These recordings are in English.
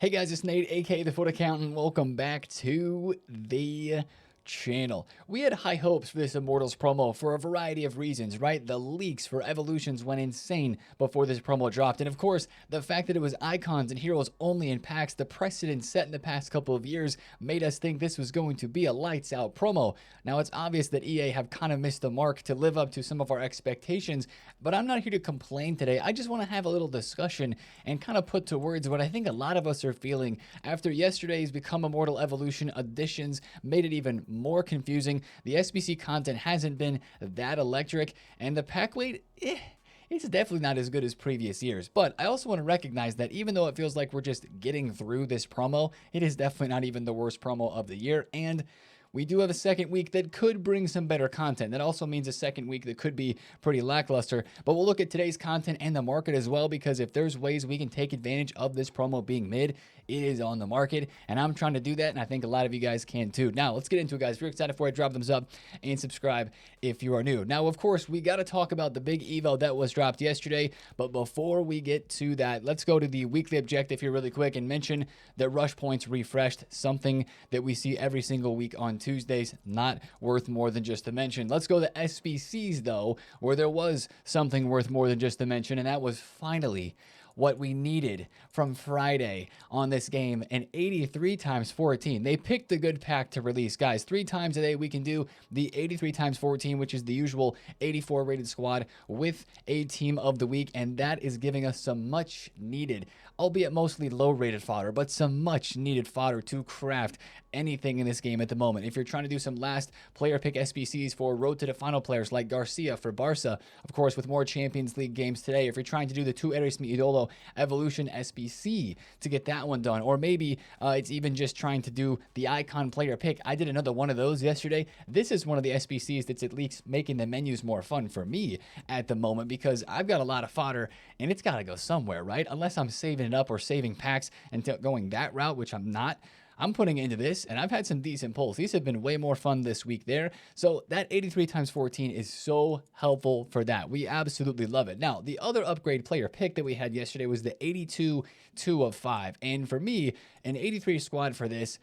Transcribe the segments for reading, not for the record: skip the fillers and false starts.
Hey guys, it's Nate, aka TheFutAccountant. Welcome back to the channel. We had high hopes for this Immortals promo for a variety of reasons, right? The leaks for evolutions went insane before this promo dropped, and of course, the fact that it was icons and heroes only in packs, the precedent set in the past couple of years, made us think this was going to be a lights out promo. Now, it's obvious that EA have kind of missed the mark to live up to some of our expectations, but I'm not here to complain today. I just want to have a little discussion and kind of put to words what I think a lot of us are feeling after yesterday's Become Immortal Evolution additions made it even more confusing. The SBC content hasn't been that electric, and the pack weight, it's definitely not as good as previous years. But I also want to recognize that even though it feels like we're just getting through this promo, it is definitely not even the worst promo of the year, and we do have a second week that could bring some better content. That also means a second week that could be pretty lackluster. But we'll look at today's content and the market as well, because if there's ways we can take advantage of this promo being mid, it is on the market. And I'm trying to do that, and I think a lot of you guys can too. Now, let's get into it, guys. If you're excited for it, drop thumbs up and subscribe if you are new. Now, of course, we got to talk about the big evo that was dropped yesterday. But before we get to that, let's go to the weekly objective here really quick and mention that rush points refreshed, something that we see every single week on Tuesdays, not worth more than just a mention. Let's go to SBCs though, where there was something worth more than just a mention, and that was finally what we needed from Friday on this game, an 83 times 14. They picked a good pack to release, guys. 3 times a day we can do the 83 times 14, which is the usual 84 rated squad with a team of the week, and that is giving us some much needed, albeit mostly low rated fodder, but some much needed fodder to craft anything in this game at the moment. If you're trying to do some last player pick SBCs for road to the final players like Garcia for Barca, of course, with more Champions League games today, if you're trying to do the 2 Eres Mi Idolo Evolution SBC to get that one done, or maybe it's even just trying to do the icon player pick. I did another one of those yesterday. This is one of the SBCs that's at least making the menus more fun for me at the moment, because I've got a lot of fodder and it's got to go somewhere, right? Unless I'm saving it up or saving packs and going that route, which I'm not. I'm putting into this, and I've had some decent pulls. These have been way more fun this week there. So that 83 times 14 is so helpful for that. We absolutely love it. Now, the other upgrade player pick that we had yesterday was the 82 2 of 5. And for me, an 83 squad for this,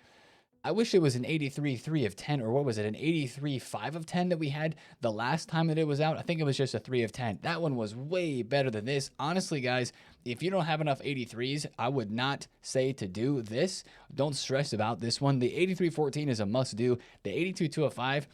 I wish it was an 83 3 of 10, or what was it, an 83 5 of 10 that we had the last time that it was out. I think it was just a 3 of 10. That one was way better than this. Honestly, guys, if you don't have enough 83s, I would not say to do this. Don't stress about this one. The 83 14 is a must do. The 82 2 of 5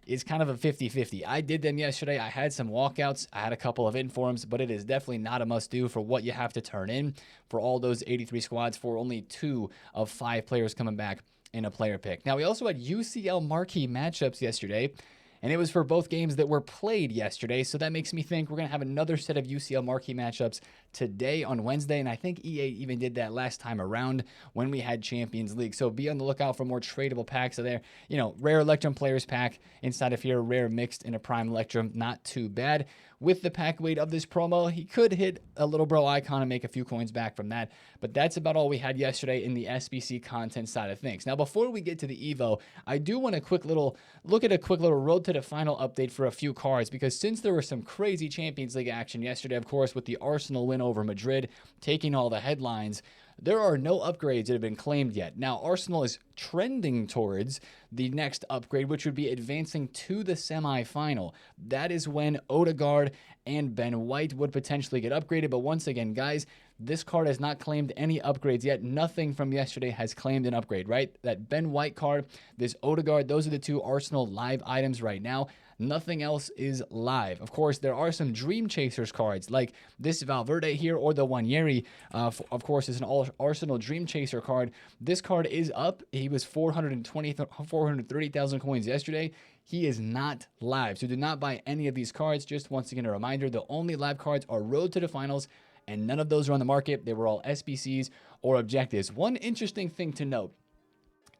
is kind of a 50-50. I did them yesterday. I had some walkouts. I had a couple of informs, but it is definitely not a must-do for what you have to turn in for all those 83 squads for only 2 of 5 players coming back in a player pick. Now, we also had UCL marquee matchups yesterday, and it was for both games that were played yesterday, so that makes me think we're going to have another set of UCL marquee matchups today on Wednesday, and I think EA even did that last time around when we had Champions League. So be on the lookout for more tradable packs. So there, you know, rare Electrum players pack inside of here, rare mixed in a prime Electrum, not too bad. With the pack weight of this promo, he could hit a little bro icon and make a few coins back from that, but that's about all we had yesterday in the SBC content side of things. Now, before we get to the Evo, I do want to look at a quick little road to the final update for a few cards, because since there was some crazy Champions League action yesterday, of course, with the Arsenal win over Madrid taking all the headlines, there are no upgrades that have been claimed yet. Now, Arsenal is trending towards the next upgrade, which would be advancing to the semi-final. That is when Odegaard and Ben White would potentially get upgraded. But once again, guys, this card has not claimed any upgrades yet. Nothing from yesterday has claimed an upgrade, right? That Ben White card, this Odegaard, those are the 2 Arsenal live items right now. Nothing else is live. Of course, there are some Dream Chasers cards like this Valverde here, or the Wanyeri, of course, is an Arsenal Dream Chaser card. This card is up. He was 430,000 coins yesterday. He is not live, so do not buy any of these cards. Just once again, a reminder, the only live cards are Road to the Finals, and none of those are on the market. They were all SBCs or objectives. One interesting thing to note,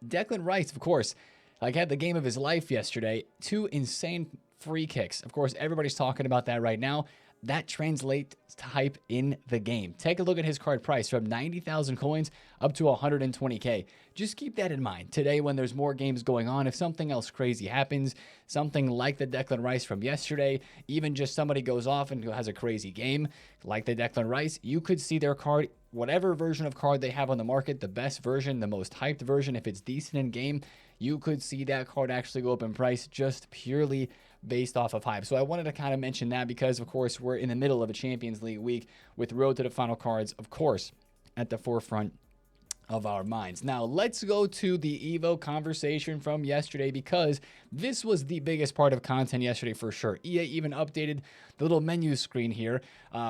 Declan Rice, of course, had the game of his life yesterday. 2 insane free kicks. Of course, everybody's talking about that right now. That translates to hype in the game. Take a look at his card price from 90,000 coins up to 120k. Just keep that in mind today when there's more games going on. If something else crazy happens, something like the Declan Rice from yesterday, even just somebody goes off and has a crazy game like the Declan Rice, you could see their card whatever version of card they have on the market, the best version, the most hyped version, if it's decent in game, you could see that card actually go up in price just purely based off of hype. So I wanted to kind of mention that because, of course, we're in the middle of a Champions League week with Road to the Final cards, of course, at the forefront of our minds. Now, let's go to the Evo conversation from yesterday because this was the biggest part of content yesterday for sure. EA even updated the little menu screen here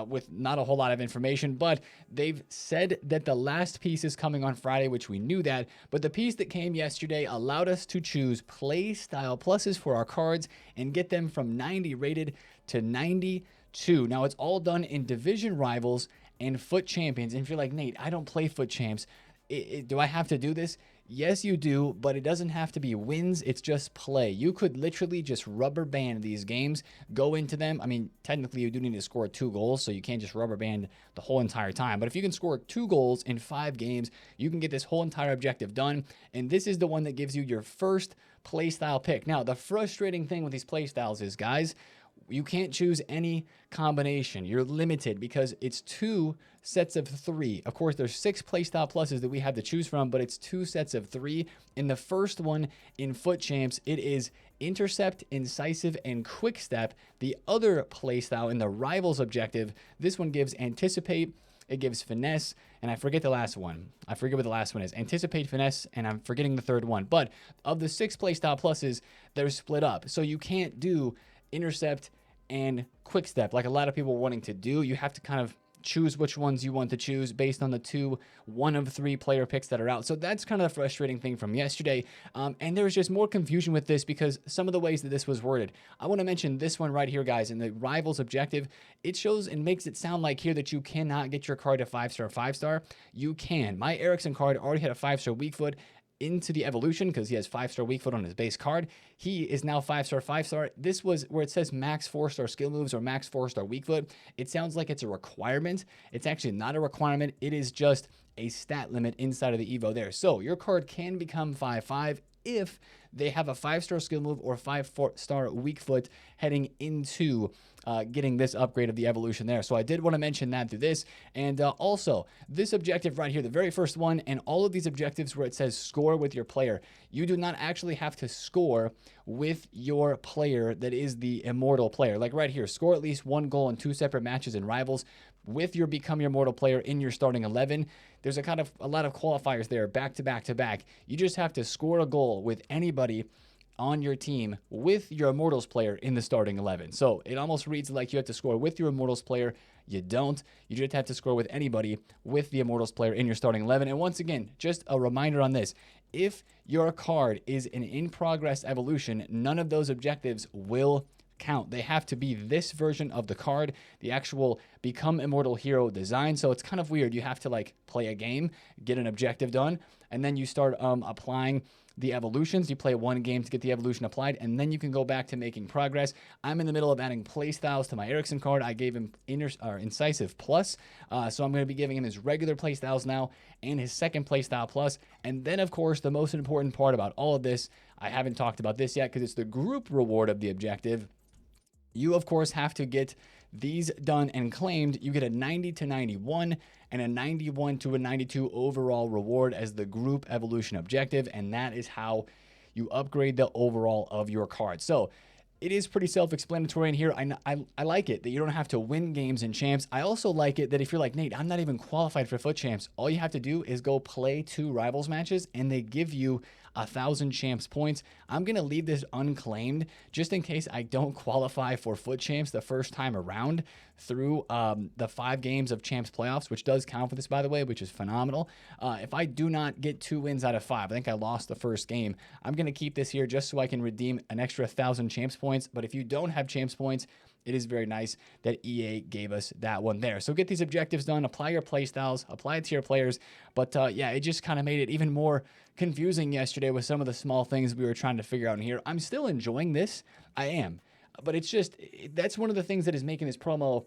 with not a whole lot of information, but they've said that the last piece is coming on Friday, which we knew that, but the piece that came yesterday allowed us to choose play style pluses for our cards and get them from 90 rated to 92. Now, it's all done in division rivals and FUT champions. And if you're like, Nate, I don't play FUT champs, do I have to do this? Yes, you do, but it doesn't have to be wins. It's just play. You could literally just rubber band these games, go into them. I mean, technically, you do need to score 2 goals, so you can't just rubber band the whole entire time. But if you can score 2 goals in 5 games, you can get this whole entire objective done. And this is the one that gives you your first playstyle pick. Now, the frustrating thing with these playstyles is, guys, you can't choose any combination. You're limited because it's 2 sets of 3. Of course, there's 6 playstyle pluses that we have to choose from, but it's 2 sets of 3. In the first one in FUT Champs, it is Intercept, Incisive, and Quick Step. The other playstyle in the Rivals objective, this one gives Anticipate, it gives Finesse, and I forget the last one. I forget what the last one is. Anticipate, Finesse, and I'm forgetting the third one. But of the 6 playstyle pluses, they're split up. So you can't do Intercept and Quick Step like a lot of people are wanting to do. You have to kind of choose which ones you want to choose based on the 2 1 of 3 player picks that are out. So that's kind of the frustrating thing from yesterday. And there was just more confusion with this because some of the ways that this was worded. I want to mention this one right here, guys. In the Rivals objective, it shows and makes it sound like here that you cannot get your card to 5-star, 5-star. You can. My Ericsson card already had a 5-star weak foot into the evolution because he has 5-star weak foot on his base card. He is now 5-star, 5-star. This was where it says max 4-star skill moves or max 4-star weak foot. It sounds like it's a requirement. It's actually not a requirement. It is just a stat limit inside of the Evo there. So your card can become 5-5 if they have a 5-star skill move or 5-star weak foot heading into getting this upgrade of the evolution there. So I did want to mention that through this. And also, this objective right here, the very first one, and all of these objectives where it says score with your player, you do not actually have to score with your player that is the Immortal player. Like right here, score at least 1 goal in 2 separate matches in Rivals with your Become Your Immortal player in your starting 11. There's a lot of qualifiers there, back to back to back. You just have to score a goal with anybody on your team with your Immortals player in the starting 11. So it almost reads like you have to score with your Immortals player. You don't. You just have to score with anybody with the Immortals player in your starting 11. And once again, just a reminder on this. If your card is an in-progress evolution, none of those objectives will count. They have to be this version of the card, the actual Become Immortal hero design. So it's kind of weird. You have to like play a game, get an objective done, and then you start applying the evolutions. You play 1 game to get the evolution applied, and then you can go back to making progress. I'm in the middle of adding play styles to my Ericsson card. I gave him Incisive Plus, so I'm going to be giving him his regular play styles now and his second play style plus. And then, of course, the most important part about all of this, I haven't talked about this yet because it's the group reward of the objective. You, of course, have to get these done and claimed. You get a 90 to 91 and a 91 to a 92 overall reward as the group evolution objective, and that is how you upgrade the overall of your card. So it is pretty self-explanatory in here. I like it that you don't have to win games in champs. I also like it that if you're like, Nate, I'm not even qualified for FUT champs, all you have to do is go play 2 Rivals matches and they give you 1,000 champs points. I'm going to leave this unclaimed just in case I don't qualify for FUT champs the first time around through the 5 games of champs playoffs, which does count for this, by the way, which is phenomenal. If I do not get 2 wins out of 5, I think I lost the first game, I'm going to keep this here just so I can redeem an extra 1,000 champs points. But if you don't have champs points, it is very nice that EA gave us that one there. So get these objectives done, apply your play styles, apply it to your players. But yeah, it just kind of made it even more confusing yesterday with some of the small things we were trying to figure out in here. I'm still enjoying this. I am. But it's just, that's one of the things that is making this promo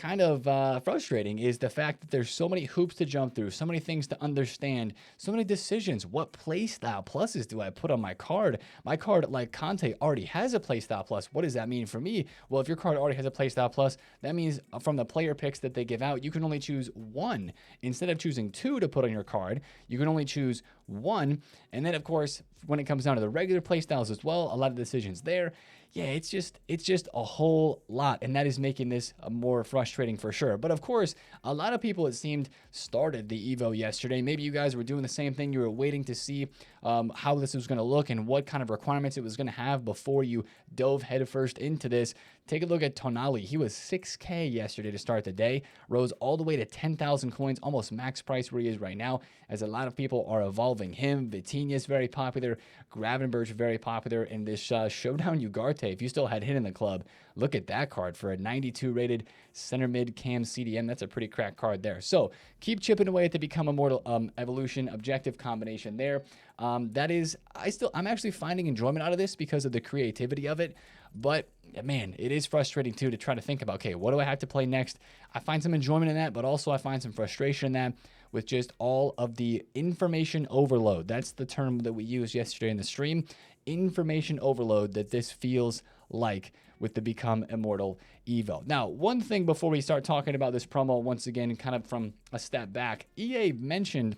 kind of frustrating is the fact that there's so many hoops to jump through, so many things to understand, so many decisions. What playstyle pluses do I put on my card? My card, like Conte, already has a playstyle plus. What does that mean for me? Well, if your card already has a playstyle plus, that means from the player picks that they give out, you can only choose one. Instead of choosing two to put on your card, you can only choose one. And then, of course, when it comes down to the regular playstyles as well, a lot of decisions there. Yeah, it's just a whole lot, and that is making this more frustrating for sure. But of course, a lot of people, it seemed, started the Evo yesterday. Maybe you guys were doing the same thing. You were waiting to see how this was going to look and what kind of requirements it was going to have before you dove headfirst into this. Take a look at Tonali. He was 6K yesterday to start the day, rose all the way to 10,000 coins, almost max price where he is right now, as a lot of people are evolving him. Vitinha is very popular, Gravenberch very popular, and this Showdown Ugarte, if you still had him in the club, look at that card for a 92 rated center mid cam CDM. That's a pretty cracked card there. So keep chipping away at the Become Immortal evolution objective combination there. I'm actually finding enjoyment out of this because of the creativity of it. But man, it is frustrating too to try to think about, okay, what do I have to play next? I find some enjoyment in that, but also I find some frustration in that with just all of the information overload. That's the term that we used yesterday in the stream. Information overload that this feels like with the Become Immortal Evo. Now, one thing before we start talking about this promo, once again, kind of from a step back, EA mentioned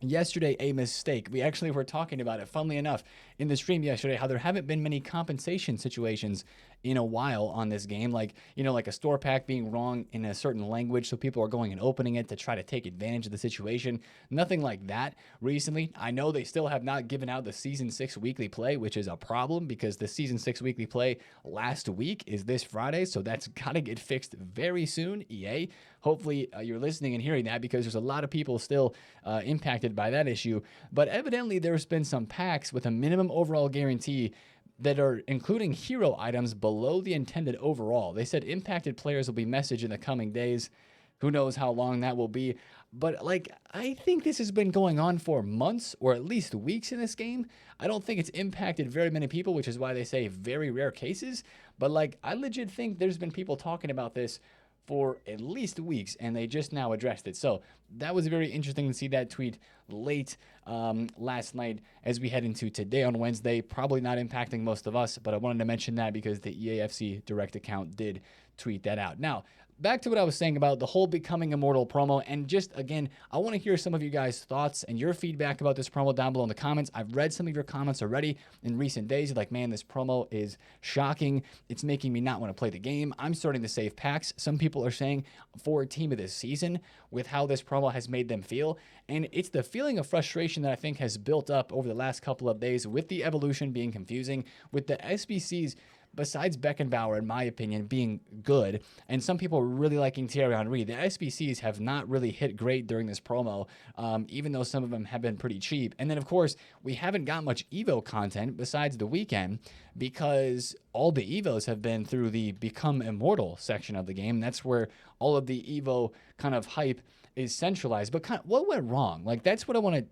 yesterday a mistake. We actually were talking about it, funnily enough, in the stream yesterday, how there haven't been many compensation situations in a while on this game, like a store pack being wrong in a certain language, so people are going and opening it to try to take advantage of the situation. Nothing like that recently. I know they still have not given out the Season 6 weekly play, which is a problem because the Season 6 weekly play last week is this Friday, so that's got to get fixed very soon, EA. Hopefully you're listening and hearing that, because there's a lot of people still impacted by that issue. But evidently there's been some packs with a minimum overall guarantee that are including hero items below the intended overall. They said impacted players will be messaged in the coming days. Who knows how long that will be. But I think this has been going on for months or at least weeks in this game. I don't think it's impacted very many people, which is why they say very rare cases. But I legit think there's been people talking about this for at least weeks, and they just now addressed it. So that was very interesting to see that tweet late last night as we head into today on Wednesday. Probably not impacting most of us, but I wanted to mention that because the EAFC direct account did tweet that out. Now, back to what I was saying about the whole Becoming Immortal promo, and just again, I want to hear some of you guys' thoughts and your feedback about this promo down below in the comments. I've read some of your comments already in recent days. You're like, man, this promo is shocking. It's making me not want to play the game. I'm starting to save packs. Some people are saying for a team of this season with how this promo has made them feel, and it's the feeling of frustration that I think has built up over the last couple of days with the evolution being confusing, with the SBCs besides Beckenbauer, in my opinion, being good, and some people really liking Thierry Henry, the SBCs have not really hit great during this promo, even though some of them have been pretty cheap. And then, of course, we haven't got much Evo content besides the weekend because all the Evos have been through the Become Immortal section of the game. That's where all of the Evo kind of hype is centralized. But what went wrong? That's what I want to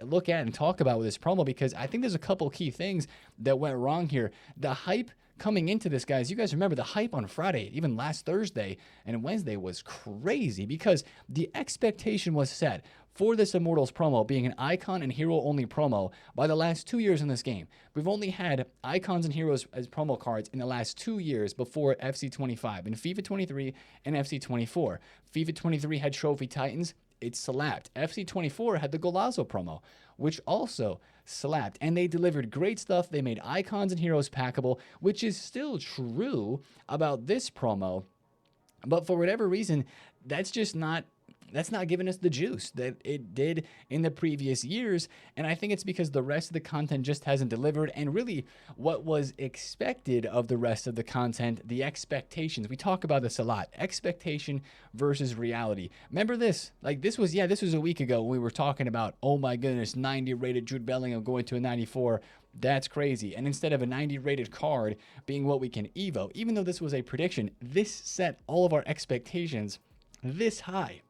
look at and talk about with this promo, because I think there's a couple key things that went wrong here. The hype coming into this, guys, you guys remember the hype on Friday, even last Thursday and Wednesday, was crazy because the expectation was set for this Immortals promo being an icon and hero only promo by the last 2 years in this game. We've only had icons and heroes as promo cards in the last 2 years before FC 25, in FIFA 23 and FC 24. FIFA 23 had Trophy Titans. It slapped. FC 24 had the Golazo promo, which also slapped. And they delivered great stuff. They made icons and heroes packable, which is still true about this promo. But for whatever reason, that's not giving us the juice that it did in the previous years. And I think it's because the rest of the content just hasn't delivered. And really what was expected of the rest of the content, the expectations, we talk about this a lot, expectation versus reality. Remember this? This was a week ago when we were talking about, oh my goodness, 90 rated Jude Bellingham going to a 94. That's crazy. And instead of a 90 rated card being what we can Evo, even though this was a prediction, this set all of our expectations this high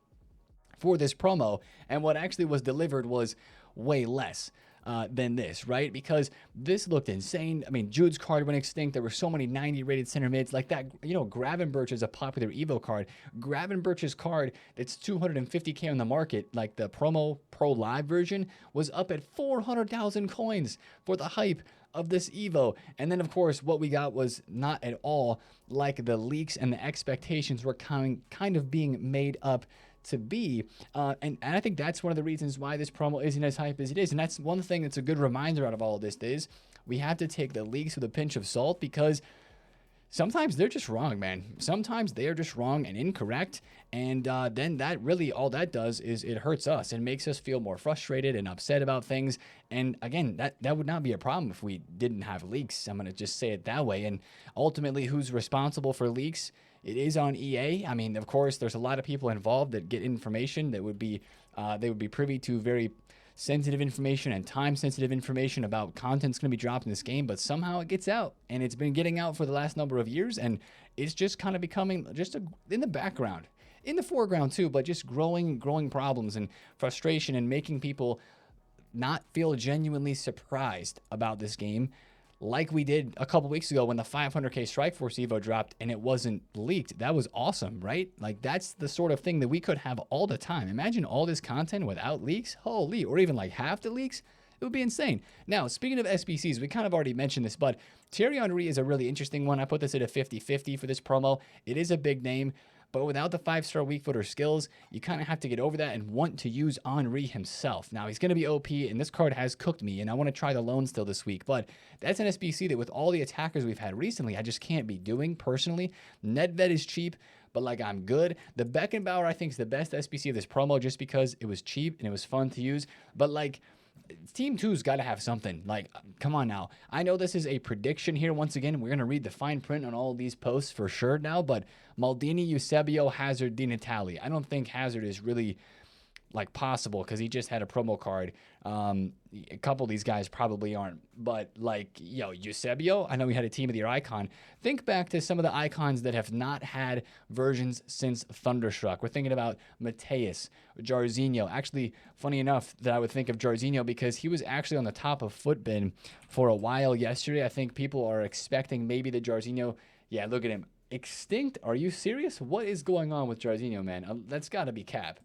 for this promo, and what actually was delivered was way less. than this, right? Because this looked insane. I mean, Jude's card went extinct. There were so many 90 rated center mids like that. You know, Gravenberch is a popular Evo card. Gravenberch's card that's 250K on the market, like the promo Pro Live version, was up at 400,000 coins for the hype of this Evo. And then, of course, what we got was not at all like the leaks and the expectations were kind of being made up to be. And I think that's one of the reasons why this promo isn't as hype as it is. And that's one thing that's a good reminder out of all of this is we have to take the leaks with a pinch of salt, because sometimes they're just wrong, man. Sometimes they are just wrong and incorrect. And then that really, all that does is it hurts us and makes us feel more frustrated and upset about things. And again, that would not be a problem if we didn't have leaks. I'm going to just say it that way. And ultimately, who's responsible for leaks? It is on EA. I mean, of course, there's a lot of people involved that get information that would be, they would be privy to very sensitive information and time-sensitive information about content's going to be dropped in this game, but somehow it gets out, and it's been getting out for the last number of years, and it's just kind of becoming just in the background, in the foreground too, but just growing problems and frustration and making people not feel genuinely surprised about this game, like we did a couple weeks ago when the 500K Strikeforce Evo dropped and it wasn't leaked. That was awesome, right? Like, that's the sort of thing that we could have all the time. Imagine all this content without leaks. Holy, or even like half the leaks. It would be insane. Now, speaking of SBCs, we kind of already mentioned this, but Thierry Henry is a really interesting one. I put this at a 50-50 for this promo. It is a big name, but without the 5-star weak footer skills, you kind of have to get over that and want to use Henry himself. Now, he's going to be OP, and this card has cooked me, and I want to try the loan still this week, but that's an SBC that with all the attackers we've had recently, I just can't be doing personally. Nedved is cheap, but like, I'm good. The Beckenbauer, I think, is the best SBC of this promo just because it was cheap and it was fun to use, but like, Team 2's got to have something. Like, come on now. I know this is a prediction here. Once again, we're going to read the fine print on all of these posts for sure now, but Maldini, Eusebio, Hazard, Di Natale. I don't think Hazard is really like possible because he just had a promo card. A couple of these guys probably aren't, but like, Eusebio, I know he had a Team of the Year icon. Think back to some of the icons that have not had versions since Thunderstruck. We're thinking about Mateus, Jarzinho. Actually, funny enough that I would think of Jarzinho because he was actually on the top of Footbin for a while yesterday. I think people are expecting maybe the Jarzinho. Yeah, look at him. Extinct? Are you serious? What is going on with Jarzinho, man? That's got to be cap.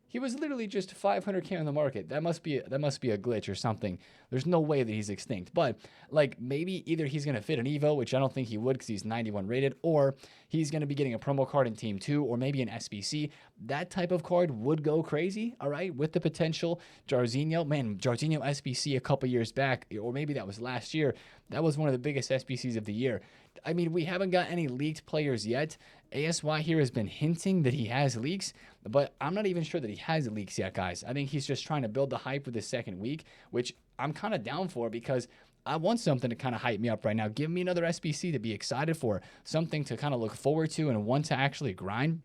He was literally just 500K on the market. That must be a glitch or something. There's no way that he's extinct. But like, maybe either he's going to fit an Evo, which I don't think he would because he's 91 rated, or he's going to be getting a promo card in Team 2 or maybe an SBC. That type of card would go crazy, all right, with the potential. Jarzinho, man, Jarzinho SBC a couple years back, or maybe that was last year. That was one of the biggest SBCs of the year. I mean, we haven't got any leaked players yet. ASY here has been hinting that he has leaks, but I'm not even sure that he has leaks yet, guys. I think he's just trying to build the hype for the second week, which I'm kind of down for because I want something to kind of hype me up right now. Give me another SBC to be excited for, something to kind of look forward to and want to actually grind.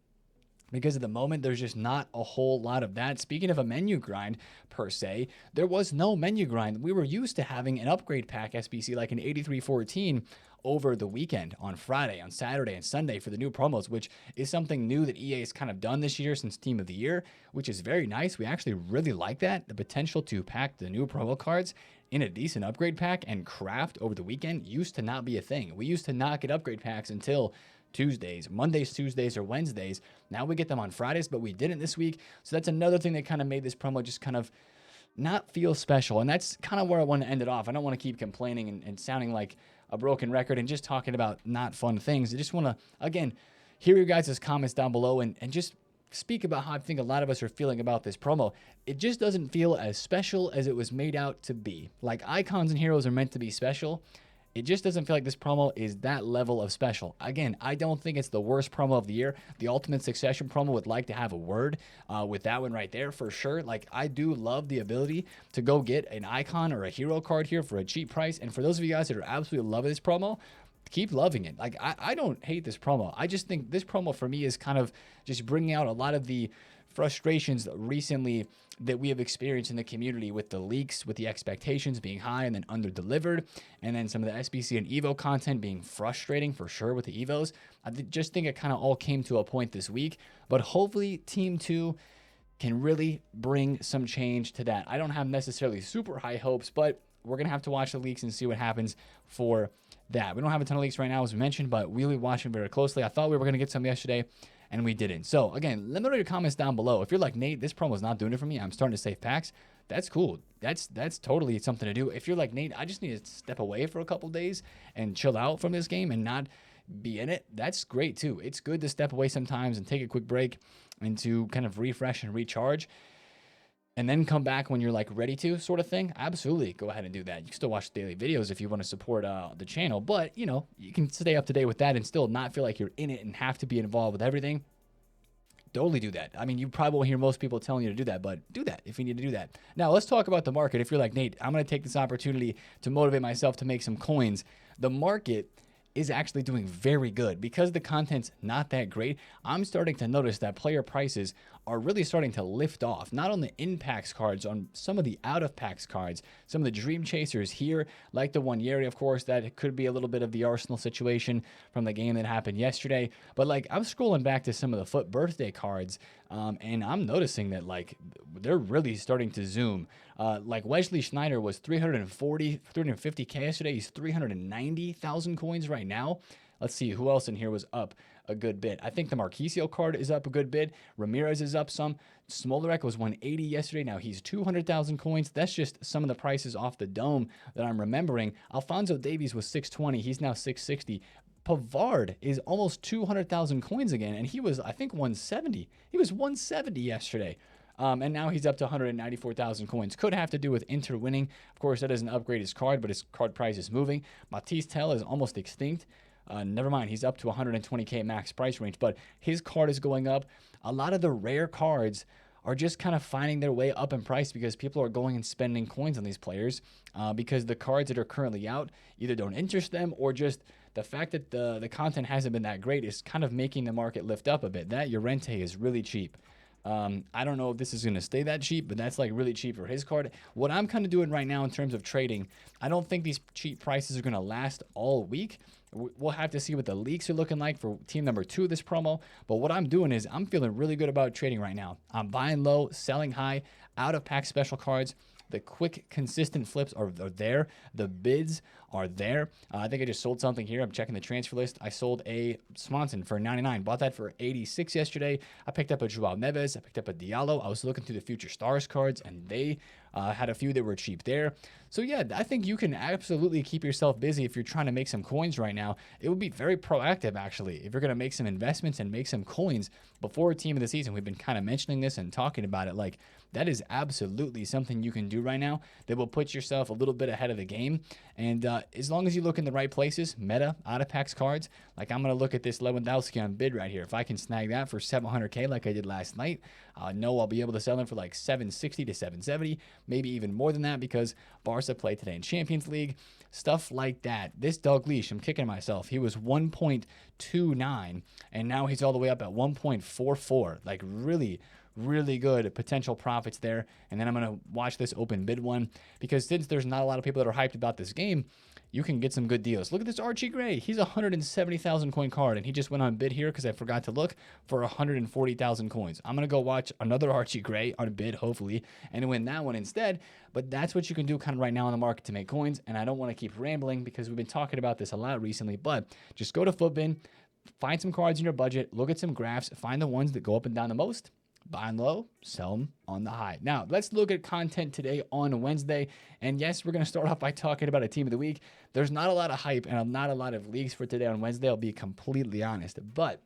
Because at the moment, there's just not a whole lot of that. Speaking of a menu grind, per se, there was no menu grind. We were used to having an upgrade pack SBC like an 8314 over the weekend on Friday, on Saturday, and Sunday for the new promos, which is something new that EA has kind of done this year since Team of the Year, which is very nice. We actually really like that. The potential to pack the new promo cards in a decent upgrade pack and craft over the weekend used to not be a thing. We used to not get upgrade packs until Tuesdays, Mondays, Tuesdays, or Wednesdays. Now we get them on Fridays, but we didn't this week. So that's another thing that kind of made this promo just kind of not feel special. And that's kind of where I want to end it off. I don't want to keep complaining and sounding like a broken record and just talking about not fun things. I just want to, again, hear your guys' comments down below and just speak about how I think a lot of us are feeling about this promo. It just doesn't feel as special as it was made out to be. Like, icons and heroes are meant to be special. It just doesn't feel like this promo is that level of special. Again, I don't think it's the worst promo of the year. The Ultimate Succession promo would like to have a word with that one right there for sure. Like, I do love the ability to go get an icon or a hero card here for a cheap price. And for those of you guys that are absolutely loving this promo, keep loving it. Like, I don't hate this promo. I just think this promo for me is kind of just bringing out a lot of the frustrations recently that we have experienced in the community with the leaks, with the expectations being high and then under-delivered, and then some of the SBC and Evo content being frustrating for sure with the Evos. I just think it kind of all came to a point this week, but hopefully Team 2 can really bring some change to that. I don't have necessarily super high hopes, but we're going to have to watch the leaks and see what happens for that. We don't have a ton of leaks right now, as we mentioned, but we'll be watching very closely. I thought we were going to get some yesterday, and we didn't. So, again, let me know your comments down below. If you're like, Nate, this promo is not doing it for me, I'm starting to save packs, that's cool. That's totally something to do. If you're like, Nate, I just need to step away for a couple days and chill out from this game and not be in it, that's great too. It's good to step away sometimes and take a quick break and to kind of refresh and recharge and then come back when you're like ready to, sort of thing. Absolutely go ahead and do that. You can still watch daily videos if you want to support the channel, but you know, you can stay up to date with that and still not feel like you're in it and have to be involved with everything. Totally do that. I mean, you probably won't hear most people telling you to do that, but do that if you need to do that. Now, let's talk about the market. If you're like, Nate, I'm going to take this opportunity to motivate myself to make some coins. The market is actually doing very good because the content's not that great. I'm starting to notice that player prices are really starting to lift off, not on the in-packs cards, on some of the out-of-packs cards, some of the dream chasers here, like the Wanyeri, of course, that could be a little bit of the Arsenal situation from the game that happened yesterday. But like, I'm scrolling back to some of the Foot birthday cards, and I'm noticing that like they're really starting to zoom. Like Wesley Schneider was 350K yesterday. He's 390,000 coins right now. Let's see who else in here was up a good bit. I think the Marquisio card is up a good bit. Ramirez is up some. Smolarek was 180 yesterday. Now he's 200,000 coins. That's just some of the prices off the dome that I'm remembering. Alfonso Davies was 620. He's now 660. Pavard is almost 200,000 coins again, and he was, I think, 170. He was 170 yesterday. And now he's up to 194,000 coins. Could have to do with Inter winning. Of course, that doesn't upgrade his card, but his card price is moving. Matisse Tell is almost extinct. Never mind, he's up to 120K max price range, but his card is going up. A lot of the rare cards are just kind of finding their way up in price because people are going and spending coins on these players because the cards that are currently out either don't interest them or just the fact that the content hasn't been that great is kind of making the market lift up a bit. That Llorente is really cheap. I don't know if this is going to stay that cheap, but that's like really cheap for his card. What I'm kind of doing right now in terms of trading, I don't think these cheap prices are going to last all week. We'll have to see what the leaks are looking like for team number 2 of this promo. But what I'm doing is I'm feeling really good about trading right now. I'm buying low, selling high, out of pack special cards. The quick, consistent flips are there. The bids are there. I think I just sold something here. I'm checking the transfer list. I sold a Swanson for 99. Bought that for 86 yesterday. I picked up a Joao Neves. I picked up a Diallo. I was looking through the Future Stars cards, and they had a few that were cheap there. So yeah, I think you can absolutely keep yourself busy if you're trying to make some coins right now. It would be very proactive, actually, if you're going to make some investments and make some coins before team of the season. We've been kind of mentioning this and talking about it. Like, that is absolutely something you can do right now that will put yourself a little bit ahead of the game. And as long as you look in the right places, meta, out-of-packs cards, like I'm going to look at this Lewandowski on bid right here. If I can snag that for 700K like I did last night, I know I'll be able to sell them for like 760 to 770, maybe even more than that because Barca played today in Champions League, stuff like that. This Dalglish, I'm kicking myself. He was 1.29, and now he's all the way up at 1.44. Like really good potential profits there. And then I'm going to watch this open bid one because since there's not a lot of people that are hyped about this game, you can get some good deals. Look at this Archie Gray. He's a 170,000 coin card, and he just went on bid here because I forgot to look for 140,000 coins. I'm going to go watch another Archie Gray on bid, hopefully, and win that one instead. But that's what you can do kind of right now in the market to make coins, and I don't want to keep rambling because we've been talking about this a lot recently, but just go to Footbin, find some cards in your budget, look at some graphs, find the ones that go up and down the most, buy low, sell them on the high. Now, let's look at content today on Wednesday. And yes, we're going to start off by talking about a team of the week. There's not a lot of hype and not a lot of leaks for today on Wednesday, I'll be completely honest. But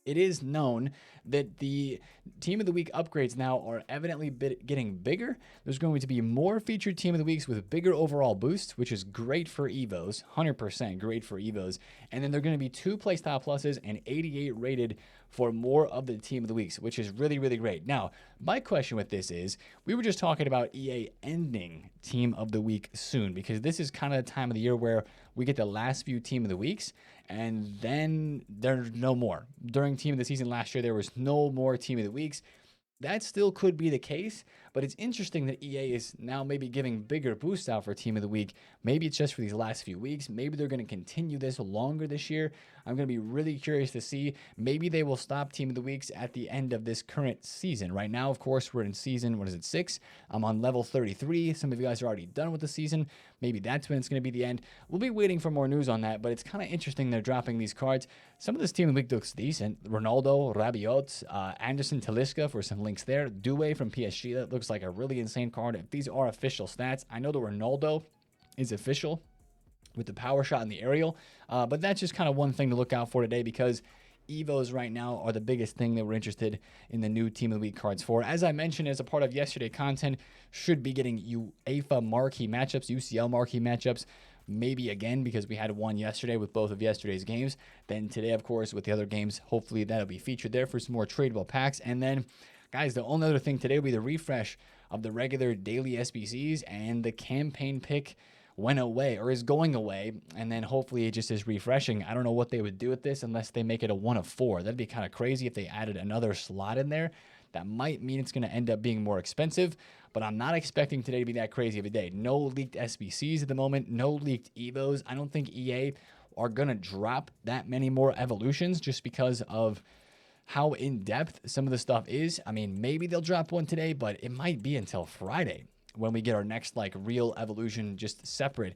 it is known that the team of the week upgrades now are evidently getting bigger. There's going to be more featured team of the weeks with bigger overall boosts, which is great for Evos, 100% great for Evos. And then there are going to be 2 playstyle pluses and 88 rated for more of the team of the weeks, which is really great. Now, my question with this is, we were just talking about EA ending team of the week soon because this is kind of the time of the year where we get the last few team of the weeks and then there's no more. During team of the season last year, there was no more team of the weeks. That still could be the case, but But it's interesting that EA is now maybe giving bigger boosts out for Team of the Week. Maybe it's just for these last few weeks. Maybe they're going to continue this longer this year. I'm going to be really curious to see. Maybe they will stop Team of the Weeks at the end of this current season. Right now, of course, we're in season, 6? I'm on level 33. Some of you guys are already done with the season. Maybe that's when it's going to be the end. We'll be waiting for more news on that, but it's kind of interesting they're dropping these cards. Some of this Team of the Week looks decent. Ronaldo, Rabiot, Anderson, Talisca for some links there. Doué from PSG, that looks like a really insane card. If these are official stats, I know the Ronaldo is official with the power shot and the aerial, but that's just kind of one thing to look out for today, because Evos right now are the biggest thing that we're interested in the new Team of the Week cards for. As I mentioned, as a part of yesterday content, should be getting UEFA marquee matchups, UCL marquee matchups, maybe again, because we had one yesterday with both of yesterday's games. Then today, of course, with the other games, hopefully that'll be featured there for some more tradable packs. And then, guys, the only other thing today will be the refresh of the regular daily SBCs, and the campaign pick went away, or is going away, and then hopefully it just is refreshing. I don't know what they would do with this unless they make it a 1 of 4. That'd be kind of crazy if they added another slot in there. That might mean it's going to end up being more expensive, but I'm not expecting today to be that crazy of a day. No leaked SBCs at the moment, no leaked Evos. I don't think EA are going to drop that many more evolutions just because of how in-depth some of the stuff is. I mean, maybe they'll drop one today, but it might be until Friday when we get our next real evolution, just separate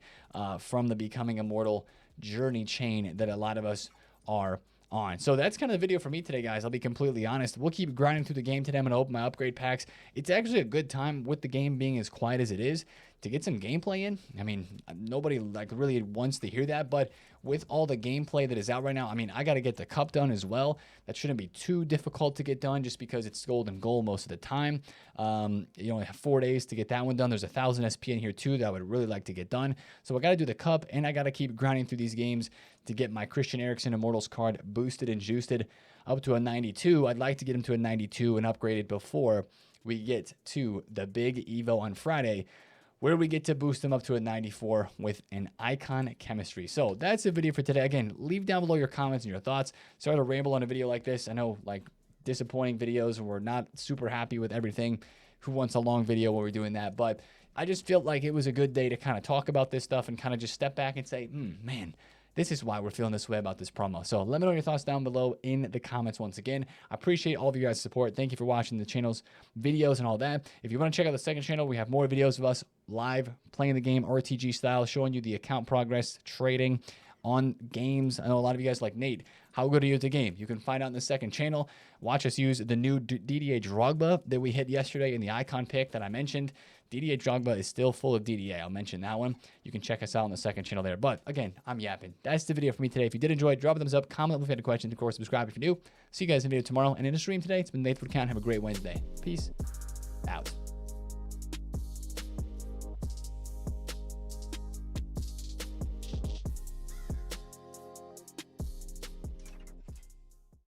from the Becoming Immortal journey chain that a lot of us are on. So that's kind of the video for me today, guys. I'll be completely honest. We'll keep grinding through the game today. I'm going to open my upgrade packs. It's actually a good time, with the game being as quiet as it is, to get some gameplay in. I mean, nobody really wants to hear that, but with all the gameplay that is out right now, I mean, I got to get the cup done as well. That shouldn't be too difficult to get done, just because it's golden goal most of the time. You only have 4 days to get that one done. There's 1,000 SP in here too that I would really like to get done. So I got to do the cup, and I got to keep grinding through these games to get my Christian Eriksen Immortals card boosted and juiced up to a 92. I'd like to get him to a 92 and upgraded before we get to the big Evo on Friday, where we get to boost them up to a 94 with an icon chemistry. So that's the video for today. Again, leave down below your comments and your thoughts. Sorry to ramble on a video like this. I know, disappointing videos, and we're not super happy with everything. Who wants a long video when we're doing that? But I just felt like it was a good day to kind of talk about this stuff and kind of just step back and say, man, this is why we're feeling this way about this promo. So let me know your thoughts down below in the comments once again. I appreciate all of you guys' support. Thank you for watching the channel's videos and all that. If you want to check out the second channel, we have more videos of us live playing the game RTG style, showing you the account progress, trading on games. I know a lot of you guys like, Nate, how good are you at the game? You can find out in the second channel. Watch us use the new DDA Drogba that we hit yesterday in the icon pick that I mentioned. DDA Drogba is still full of DDA. I'll mention that one. You can check us out on the second channel there. But again, I'm yapping. That's the video for me today. If you did enjoy it, drop a thumbs up, comment if you had a question, of course, subscribe if you're new. See you guys in the video tomorrow and in the stream today. It's been TheFutAccountant. Have a great Wednesday. Peace out.